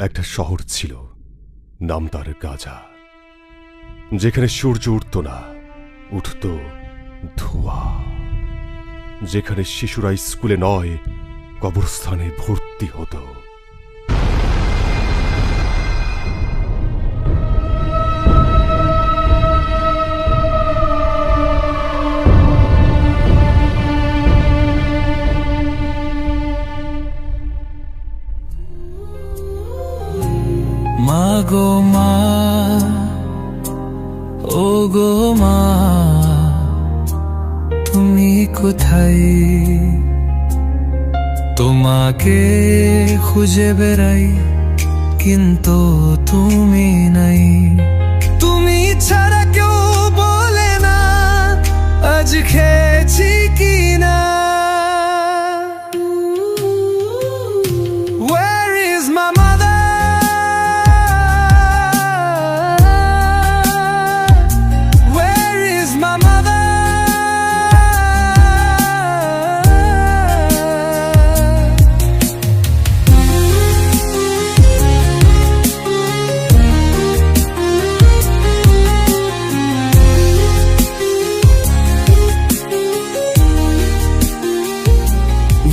একটা শহর ছিল, নাম তার গাজা, যেখানে সূর্য উঠত না, উঠত ধোঁয়া, যেখানে শিশুরা স্কুলে নয় কবরস্থানে ভর্তি হতো। মা গো মা, ও গো মা, তুমি কোথায়? তোমাকে খুঁজে বেড়াই কিন্তু তুমি নাই। তুমি ছাড়া কেউ বলে না আজ খেয়েছি কিনা। Where is my mother? Where is my mother?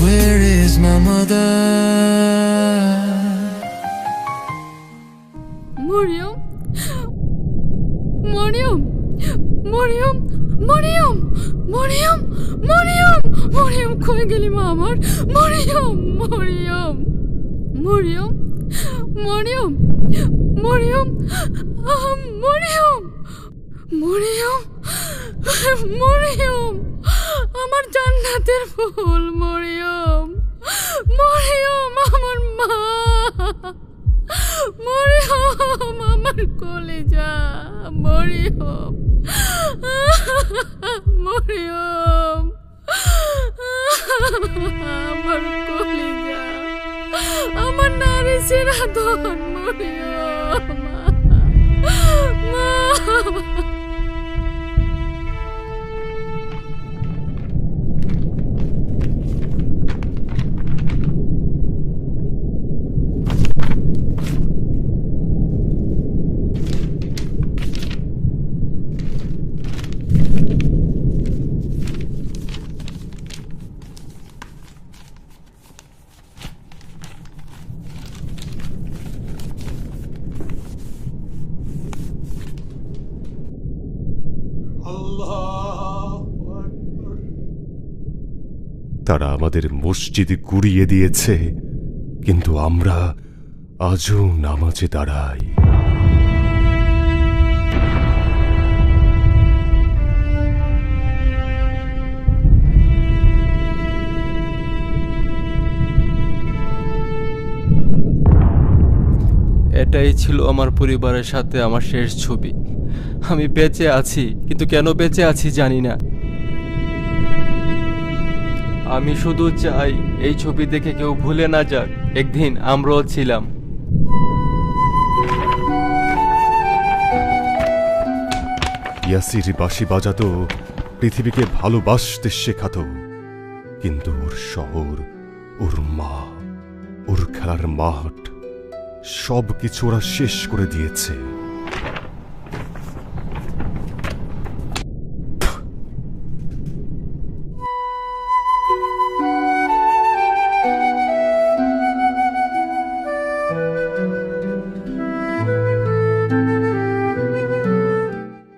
Where is my mother? Mariam, Mariam, Mariam, Mariam, Mariam, Mariam, Mariam, কই গেলি মা আমার? মরিয়ম, মরিয়ম, মরিয়ম, মরিয়ম, মরিয়ম, মরিয়ম, মরিয়ম, মরিয়ম, আমার জান্নাতের ফুল মরিয়ম, মরিয়ম, আমার মা, মরিয়ম, আমার কলিজা, মরিয়ম, মরিয়ম, আমার কলিজা, আমার নারী চিরাধন, মরিয়ম, মা। তারা আমাদের মসজিদ গুড়িয়ে দিয়েছে, কিন্তু আমরা আজও নামাজে দাঁড়াই। এটাই ছিল আমার পরিবারের সাথে আমার শেষ ছবি। আমি বেঁচে আছি, কিন্তু কেন বেঁচে আছি জানি না। আমি শুধু চাই এই ছবি দেখে কেউ ভুলে না যাক একদিন আমরাও ছিলাম। ইয়াসির বাঁশি বাজাতো, পৃথিবীকে ভালোবাসতে শেখাতো, কিন্তু ওর শহর, ওর মা, ওর খেলার মাঠ, সব কিছু ওরা শেষ করে দিয়েছে।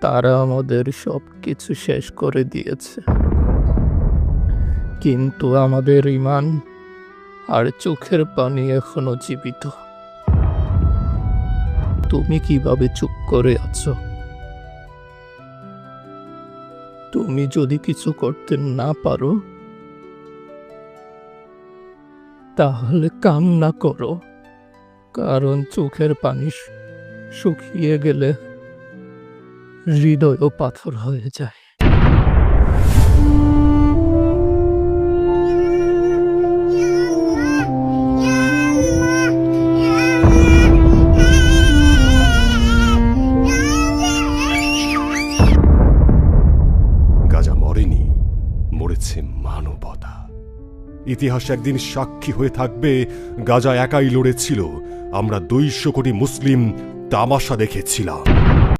তারা আমাদের সব কিছু শেষ করে দিয়েছে, কিন্তু আমাদের ঈমান আর চোখের পানি এখনো জীবিত। তুমি কিভাবে চুপ করে আছো? তুমি যদি কিছু করতে না পারো তাহলে কান্না করো, কারণ চোখের পানি শুকিয়ে গেলে হৃদয়ও পাথর হয়ে যায়। গাজা মরেনি, মরেছে মানবতা। ইতিহাস একদিন সাক্ষী হয়ে থাকবে, গাজা একাই লড়েছিল আমরা 200 কোটি মুসলিম তামাশা দেখেছিলাম।